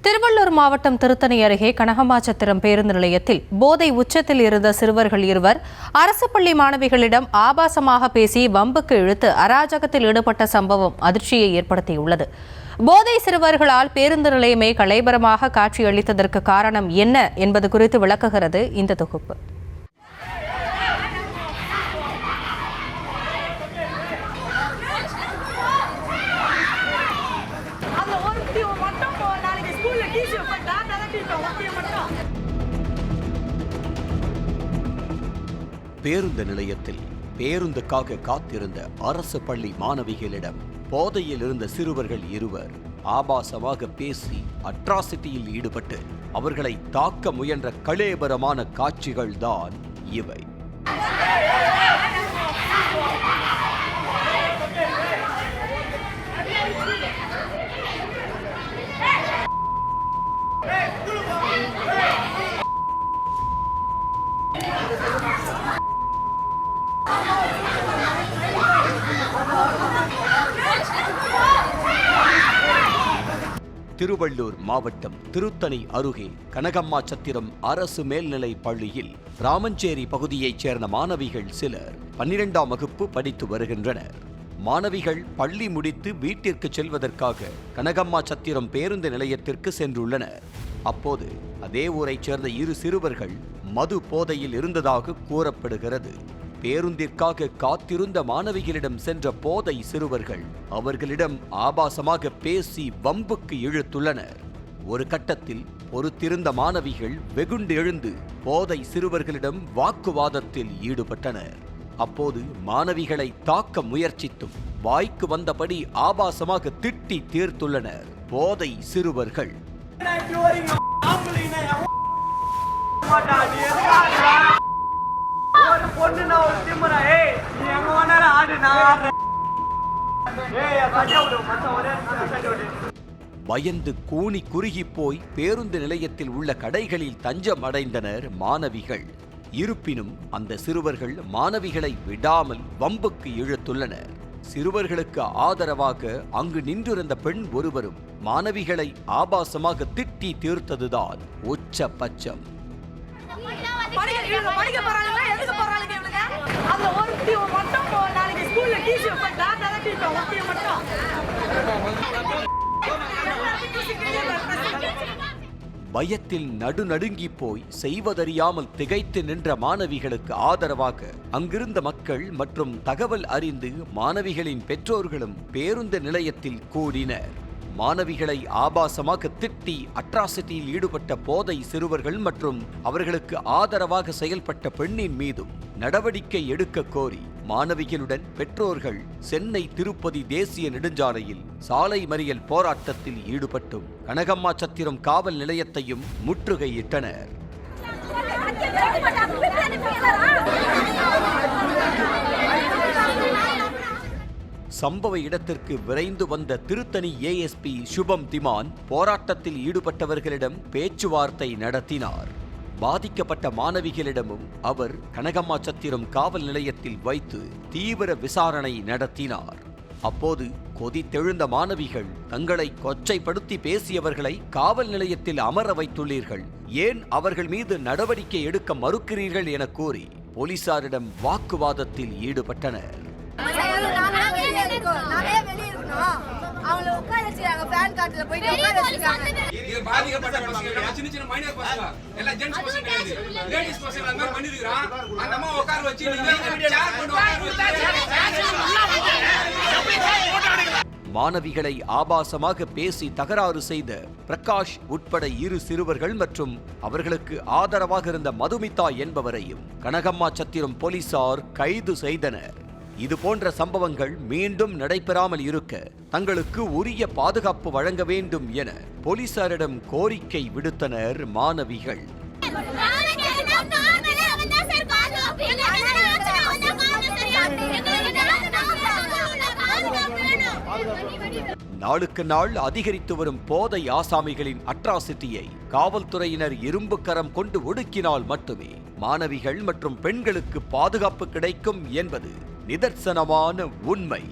திருவள்ளூர் மாவட்டம் திருத்தணி அருகே கனகம்மாச்சத்திரம் பேருந்து நிலையத்தில் போதை உச்சத்தில் இருந்த சிறுவர்கள் இருவர் அரசு பள்ளி மாணவிகளிடம் ஆபாசமாக பேசி வம்புக்கு இழுத்து அராஜகத்தில் ஈடுபட்ட சம்பவம் அதிர்ச்சியை ஏற்படுத்தியுள்ளது. போதை சிறுவர்களால் பேருந்து நிலையமே கலைபரமாக காட்சியளித்ததற்கு காரணம் என்ன என்பது குறித்து விளக்குகிறது இந்த தொகுப்பு. பேருந்து நிலையத்தில் பேருந்துக்காக காத்திருந்த அரசு பள்ளி மாணவிகளிடம் போதையில் இருந்த சிறுவர்கள் இருவர் ஆபாசமாக பேசி அட்ராசிட்டியில் ஈடுபட்டு அவர்களை தாக்க முயன்ற கலேபரமான காட்சிகள்தான் இவை. திருவள்ளூர் மாவட்டம் திருத்தணி அருகே கனகம்மாச்சத்திரம் அரசு மேல்நிலைப் பள்ளியில் ராமஞ்சேரி பகுதியைச் சேர்ந்த மாணவிகள் சிலர் 12ஆம் வகுப்பு படித்து வருகின்றனர். மாணவிகள் பள்ளி முடித்து வீட்டிற்கு செல்வதற்காக கனகம்மாச்சத்திரம் பேருந்து நிலையத்திற்கு சென்றுள்ளனர். அப்போது அதே ஊரைச் சேர்ந்த இரு சிறுவர்கள் மது போதையில் இருந்ததாக கூறப்படுகிறது. பேருந்திற்காக காத்திருந்த மாணவிகளிடம் சென்ற போதை சிறுவர்கள் அவர்களிடம் ஆபாசமாக பேசி வம்புக்கு இழுத்துள்ளனர். ஒரு கட்டத்தில் பொறுத்திருந்த மாணவிகள் வெகுண்டு எழுந்து போதை சிறுவர்களிடம் வாக்குவாதத்தில் ஈடுபட்டனர். அப்போது மாணவிகளை தாக்க முயற்சித்தும் வாய்க்கு வந்தபடி ஆபாசமாக திட்டி தீர்த்துள்ளனர் போதை சிறுவர்கள். பயந்து கூனி குறுகி போய் பேருந்து நிலையத்தில் உள்ள கடைகளில் தஞ்சம் அடைந்தனர் மாணவிகள். இருப்பினும் அந்த சிறுவர்கள் மாணவிகளை விடாமல் வம்புக்கு இழுத்துள்ளனர். சிறுவர்களுக்கு ஆதரவாக அங்கு நின்றிருந்த பெண் ஒருவரும் மாணவிகளை ஆபாசமாக திட்டி தீர்த்ததுதான் உச்சபட்சம். பயத்தில் நடுநடுங்கி போய் செய்வதறியாமல் திகைத்து நின்ற மாணவிகளுக்கு ஆதரவாக அங்கிருந்த மக்கள் மற்றும் தகவல் அறிந்து மாணவிகளின் பெற்றோர்களும் பேருந்து நிலையத்தில் கூடினர். மாணவிகளை ஆபாசமாக திட்டி அட்ராசிட்டியில் ஈடுபட்ட போதை சிறுவர்கள் மற்றும் அவர்களுக்கு ஆதரவாக செயல்பட்ட பெண்ணின் மீதும் நடவடிக்கை எடுக்க கோரி மாணவிகளுடன் பெற்றோர்கள் சென்னை திருப்பதி தேசிய நெடுஞ்சாலையில் சாலை மறியல் போராட்டத்தில் ஈடுபட்டும் கனகம்மாச்சத்திரம் காவல் நிலையத்தையும் முற்றுகையிட்டனர். சம்பவ இடத்திற்கு விரைந்து வந்த திருத்தணி ஏஎஸ்பி சுபம் திமான் போராட்டத்தில் ஈடுபட்டவர்களிடம் பேச்சுவார்த்தை நடத்தினார். பாதிக்கப்பட்ட மாணவிகளிடமும் அவர் கனகம்மாச்சத்திரம் காவல் நிலையத்தில் வைத்து தீவிர விசாரணை நடத்தினார். அப்போது கொதித்தெழுந்த மாணவிகள் தங்களை கொச்சைப்படுத்தி பேசியவர்களை காவல் நிலையத்தில் அமர வைத்துள்ளீர்கள், ஏன் அவர்கள் மீது நடவடிக்கை எடுக்க மறுக்கிறீர்கள் என கூறி போலீசாரிடம் வாக்குவாதத்தில் ஈடுபட்டனர். மாணவிகளை ஆபாசமாக பேசி தகராறு செய்த பிரகாஷ் உட்பட இரு சிறுவர்கள் மற்றும் அவர்களுக்கு ஆதரவாக இருந்த மதுமிதா என்பவரையும் கனகம்மாச்சத்திரம் போலீசார் கைது செய்தனர். இதுபோன்ற சம்பவங்கள் மீண்டும் நடைபெறாமல் இருக்க தங்களுக்கு உரிய பாதுகாப்பு வழங்க வேண்டும் என போலீசாரிடம் கோரிக்கை விடுத்தனர் மாணவிகள். நாளுக்கு நாள் அதிகரித்து வரும் போதை ஆசாமிகளின் அட்ராசிட்டியை காவல்துறையினர் இரும்பு கரம் கொண்டு ஒடுக்கினால் மட்டுமே மாணவிகள் மற்றும் பெண்களுக்கு பாதுகாப்பு கிடைக்கும் என்பது நிதர்சனமான உண்மை.